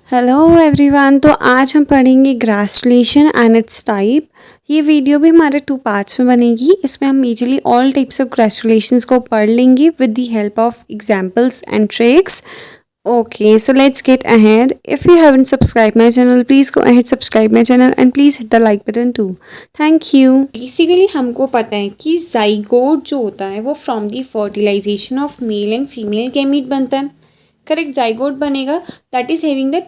Hello everyone. तो आज हम पढ़ेंगे ग्रेजुलेशन एंड इट्स टाइप। ये वीडियो भी हमारे 2 पार्ट्स में बनेगी। इसमें हम majorly all types of gastrulations को पढ़ लेंगे with the help of examples and tricks. Okay, so let's get ahead. If you haven't subscribe my channel, please go ahead subscribe my channel and please hit the like button too. Thank you. Basically हमको पता है कि zygote जो होता है वो from the fertilisation of male and female gamete बनता है। करेक्ट, जाइगोट बनेगा that is having the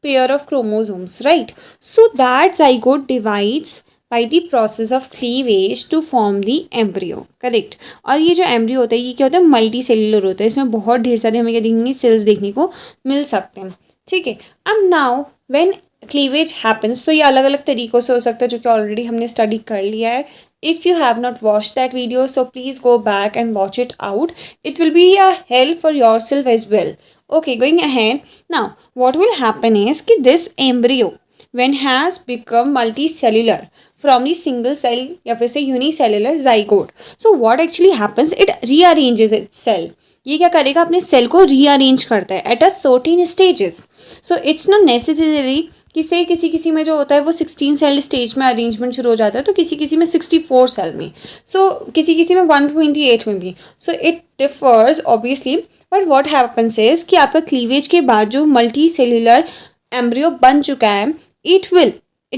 pair of chromosomes, right? So that zygote divides by the process of cleavage to form the embryo, correct? और ये जो embryo होता है ये क्या होता है, मल्टी सेलुलर होता है। इसमें बहुत ढेर सारे हमें क्या देखेंगे, सेल्स देखने को मिल सकते हैं। ठीक है, अब नाउ व्हेन क्लीवेज हैपन्स, तो ये अलग अलग तरीक़ों से हो सकता है जो कि ऑलरेडी हमने स्टडी कर लिया है। If you have not watched that video, so please go back and watch it out. It will be a help for yourself as well. Okay, going ahead. Now, what will happen is कि this embryo, when has become multicellular from the single cell या फिर से unicellular zygote. So what actually happens? It rearranges itself. ये क्या करेगा, अपने cell को rearrange करता है at a certain stages. So it's not necessary कि से किसी में जो होता है वो 16 सेल स्टेज में अरेंजमेंट शुरू हो जाता है, तो किसी में 64 सेल में, सो किसी में 128 में भी। So it differs obviously, but what happens is कि आपका क्लीवेज के बाद जो मल्टी सेलुलर एम्ब्रियो बन चुका है, इट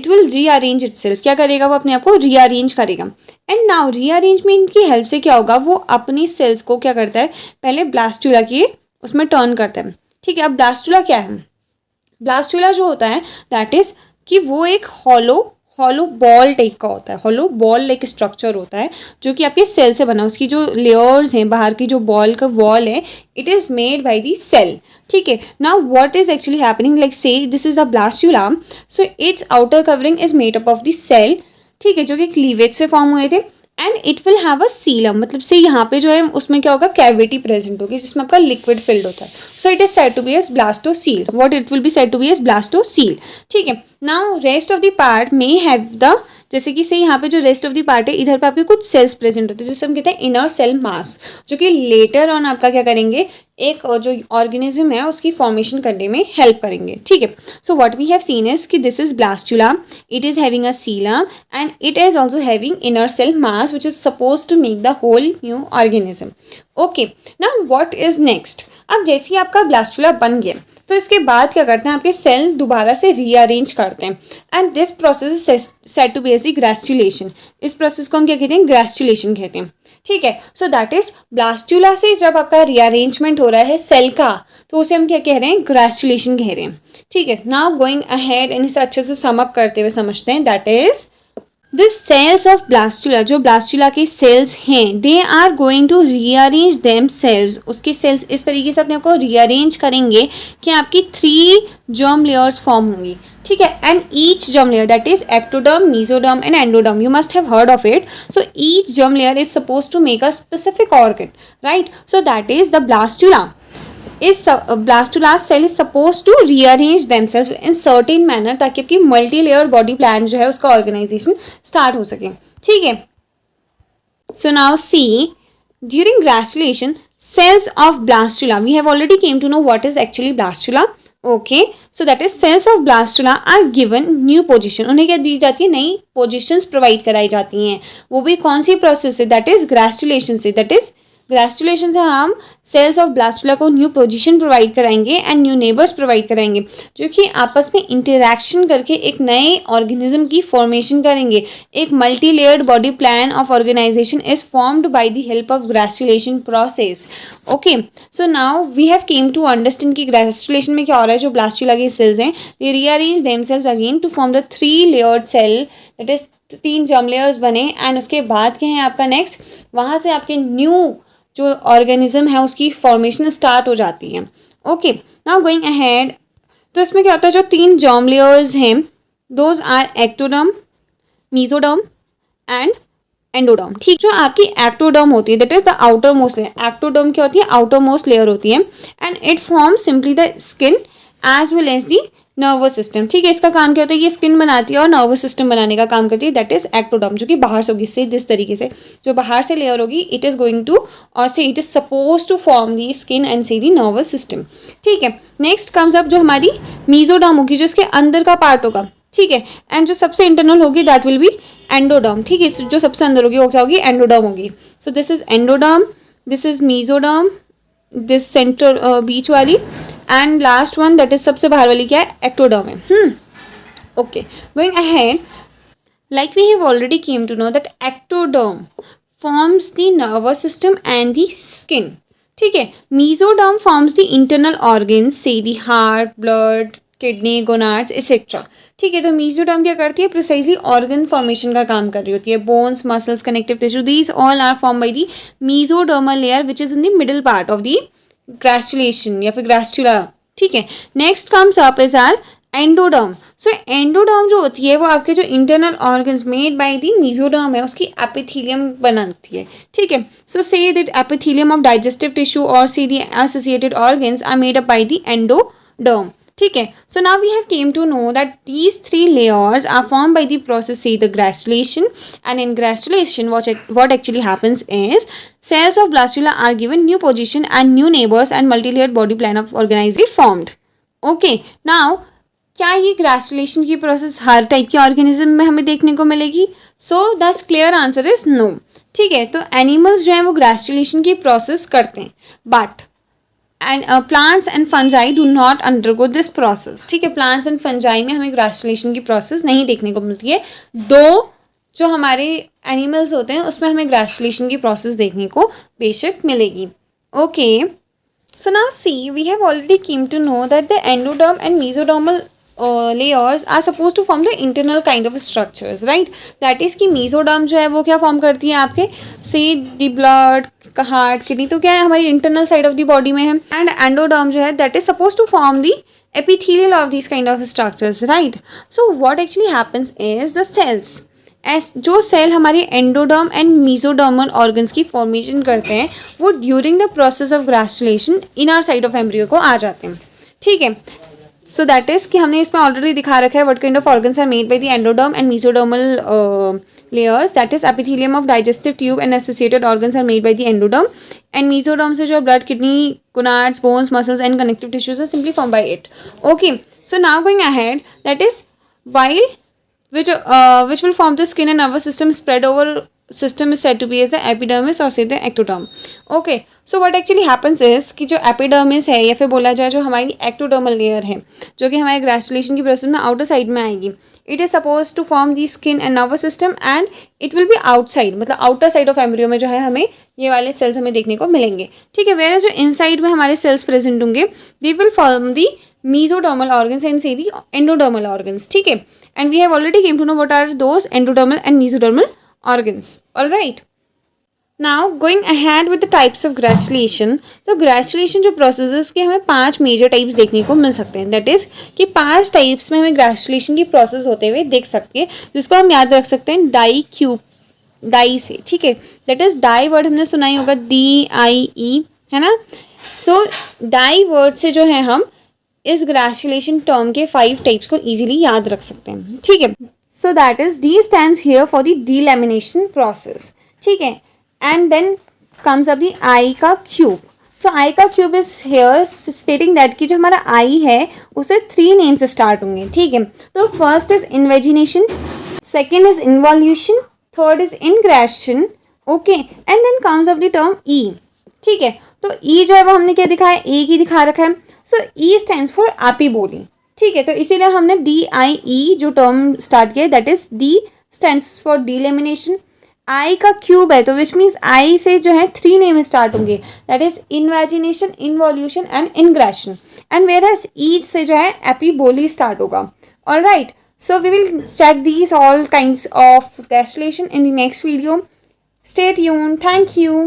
विल रीअरेंज इटसेल्फ। क्या करेगा, वो अपने आप को रीअरेंज करेगा। एंड नाउ रीअरेंजमेंट की हेल्प से क्या होगा, वो अपनी सेल्स को क्या करता है, पहले ब्लास्टुला की उसमें टर्न करता है। ठीक है, अब ब्लास्टुला क्या है, ब्लास्टुला जो होता है दैट इज कि वो एक हॉलो बॉल टाइप का होता है, हॉलो बॉल लाइक स्ट्रक्चर होता है जो कि आपके सेल से बना। उसकी जो लेयर्स हैं, बाहर की जो बॉल का वॉल है, it is made by the cell. ठीक है, now what is actually happening, like say this is the blastula, so its outer covering is made up of the cell. ठीक है, जो कि क्लीवेज से फॉर्म हुए थे। And it will have a coelom, मतलब से यहाँ पे जो है उसमें क्या होगा, कैविटी प्रेजेंट होगी जिसमें आपका लिक्विड फिल्ड होता है। So it is said to be as blastocoel. What it will be said to be as blastocoel. ठीक है, now rest of the part may have the, जैसे कि से यहाँ पे जो रेस्ट ऑफ द पार्ट है, इधर पे आपके कुछ सेल्स प्रेजेंट होते हैं जिसे हम कहते हैं इनर सेल मास, जो कि लेटर ऑन आपका क्या करेंगे, एक जो ऑर्गेनिज्म है उसकी फॉर्मेशन करने में हेल्प करेंगे। ठीक है, so what we have seen is कि this is blastula, it is having a coelom and it is also having inner cell mass which is suppose to make the whole new organism. Okay, now what is next. अब जैसे ही आपका blastula बन गया, तो इसके बाद क्या करते हैं, आपके सेल दोबारा से रीअरेंज करते हैं। And this process is said to be as the gastrulation. इस प्रोसेस को हम क्या कहते हैं, ग्रेस्टुलेशन कहते हैं। ठीक है, सो दैट इज ब्लास्टुला से जब आपका रीअरेंजमेंट हो रहा है सेल का, तो उसे हम क्या कह रहे हैं, ग्रेस्टुलेशन कह रहे हैं। ठीक है, नाउ गोइंग अहेड एंड इसे अच्छे से सम अप करते हुए समझते हैं, that is this cells of blastula, जो ब्लास्टुला के सेल्स हैं, they are going to rearrange them cells. उसके सेल्स इस तरीके से अपने आप को रीअरेंज करेंगे कि आपकी 3 जर्म लेयर्स फॉर्म होंगी। ठीक है, and each germ layer that is ectoderm, mesoderm and endoderm, you must have heard of it. So each germ layer is suppose to make a specific organ, right? So that is the blastula is blastula cell is supposed to rearrange themselves in certain manner ताकि आपकी multi layer body plan जो है उसका organisation start हो सके। ठीक है, so now see during gastrulation cells of blastula, we have already came to know what is actually blastula. Okay, so that is cells of blastula are given new position. उन्हें क्या दी जाती है, नई positions provide कराई जाती हैं। वो भी कौन सी प्रोसेस से, दैट इज ग्रेस्टुलेशन से। दैट इज ग्रेस्टुलेशन से हम सेल्स ऑफ ब्लास्टुला को न्यू पोजीशन प्रोवाइड कराएंगे एंड न्यू नेबर्स प्रोवाइड कराएंगे, जो कि आपस में इंटरेक्शन करके एक नए ऑर्गेनिज्म की फॉर्मेशन करेंगे। एक multi layered body plan of organization is formed by the help of gastrulation process. Okay, so now we have came to understand कि ग्रेस्टुलेशन में क्या हो रहा है, जो ब्लास्टुला के सेल्स हैं, they rearrange themselves again to form the 3 layered cell, that is 3 germ layers बने। एंड उसके बाद क्या है आपका नेक्स्ट, वहाँ से आपके न्यू जो ऑर्गेनिज्म है उसकी फॉर्मेशन स्टार्ट हो जाती है। ओके, नाउ गोइंग अहेड, तो इसमें क्या होता है, जो 3 जर्म लेयर्स हैं, those are ectoderm, mesoderm and endoderm. ठीक, जो आपकी एक्टोडर्म होती है that is the outer most layer. Ectoderm क्या होती है, आउटर मोस्ट लेयर होती है and it form simply the skin as well as the nervous system, ठीक है। इसका काम क्या होता है, ये स्किन बनाती है और नर्वस सिस्टम बनाने का काम करती है, दैट इज एक्टोडर्म, जो कि बाहर से होगी, से दिस तरीके से जो बाहर से लेयर होगी, इट इज गोइंग टू और say it is suppose to form the skin and say the nervous system, ठीक है। नेक्स्ट कम्स अप जो हमारी मीजोडर्म होगी, जो इसके अंदर का पार्ट होगा, ठीक है। एंड जो सबसे इंटरनल होगी दैट विल बी एंडोडर्म, ठीक है। जो सबसे अंदर होगी वो क्या होगी, एंडोडर्म होगी। So this is endoderm, this is mesoderm, this centre बीच वाली, and last one that is सबसे बाहर वाली क्या है, एक्टोडर्म है। Okay, going ahead, like we have already came to know that ectoderm forms the nervous system and the skin, ठीक है। mesoderm forms the internal organs, say the heart, blood, kidney, gonads, etc, ठीक है। तो mesoderm क्या करती है, precisely organ formation का काम कर रही होती है। Bones, muscles, connective tissue, these all are form by the mesodermal layer which is in the middle part of the gastrulation या फिर ग्रेस्टुला, ठीक है। Next comes up is our endoderm. So endoderm जो होती है वो आपके जो internal organs made by the mesoderm है उसकी एपिथेलियम बनाती है, ठीक है। So say that epithelium of digestive tissue or see the associated organs are made up by the endoderm, ठीक है। So now we have came to know that these three layers are form by the process से the gastrulation, and in gastrulation what actually happens is cells of blastula are given new position and new neighbors and multi-layered body plan of organism formed. Okay, now क्या ये gastrulation की process हर type के organism में हमें देखने को मिलेगी? So the clear answer is no, ठीक है। तो एनिमल्स जो है वो ग्रेस्टुलेशन की प्रोसेस करते हैं, but and plants and fungi do not undergo this process, ठीक है। प्लांट्स एंड फंजाई में हमें ग्रेस्टुलेशन की प्रोसेस नहीं देखने को मिलती है। दो जो हमारे एनिमल्स होते हैं उसमें हमें ग्रेस्टुलेशन की प्रोसेस देखने को बेशक मिलेगी। Okay, so now see we have already came to know that the endoderm and mesodermal layers are supposed to form the internal kind of structures, right? That is कि mesoderm जो है वो क्या फॉर्म करती है आपके, say the blood, heart, kidney, तो क्या है हमारी internal side of the body में है। एंड एंडोडर्म जो है that is suppose to form the epithelial of these kind of structures, right? So what actually happens is the cells, जो cell हमारे एंडोडर्म एंड मीजोडर्मल ऑर्गन्स की formation करते हैं वो during the process of gastrulation inner side of embryo को आ जाते हैं, ठीक है। सो दैट इज कि हमने इसमें ऑलरेडी दिखा रखा है what kind of organs are made by the endoderm and mesodermal layers, that is epithelium of digestive tube and associated organs are made by the endoderm, and mesoderm से जो blood, kidney, gonads, bones, muscles and connective tissues are simply formed by it. Okay, so now going ahead, that is while which will form the skin and nervous system spread over system is said to be as the epidermis or say the ectoderm. Okay, so what actually happens is कि जो epidermis है या फिर बोला जाए जो हमारी ectodermal layer है जो कि हमारे ग्रेस्टुलेशन की प्रोसेस में आउटर साइड में आएगी, it is suppose to form the skin and nervous system and it will be outside, मतलब आउटर साइड ऑफ एम्ब्रियो में जो है हमें ये वाले सेल्स हमें देखने को मिलेंगे, ठीक है। वेयर जो इनसाइड में हमारे सेल्स प्रेजेंट होंगे they will form the mesodermal organs and say the endodermal organs, ठीक है। and we have already came to know what are those endodermal and mesodermal organs. All right, now going ahead with the types of granulation. तो granulation जो process है उसके हमें 5 major types देखने को मिल सकते हैं, दैट इज कि 5 टाइप्स में हमें granulation की प्रोसेस होते हुए देख सकते हैं, जिसको हम याद रख सकते हैं डाई से, ठीक है। दैट इज डाई वर्ड हमने सुना ही होगा, DIE, है ना। सो डाई वर्ड से जो है हम इस ग्रेस्टुलेशन टर्म के 5 टाइप्स को इजीली याद रख सकते हैं, ठीक है। So that is D stands here for the delamitation process, ठीक है। And then comes up the I का क्यूब। सो I का cube is here stating that कि जो हमारा I है उसे 3 नेम से स्टार्ट होंगे, ठीक है। तो first is invagination, second is involution, third is ingression, okay, and then comes up the term E, ठीक है। तो E जो है वो हमने क्या दिखाया, एक ही दिखा रखा है। So E stands for epiboly, ठीक है। तो इसीलिए हमने DIE जो टर्म स्टार्ट किया that is D stands for delamination. I का क्यूब है तो विच मीन्स I से जो है 3 नेम स्टार्ट होंगे, that is invagination, involution and ingression, and where as E से जो है एपीबोली स्टार्ट होगा। All right, so we will check these all kinds of granulation in the next video. Stay tuned. Thank you.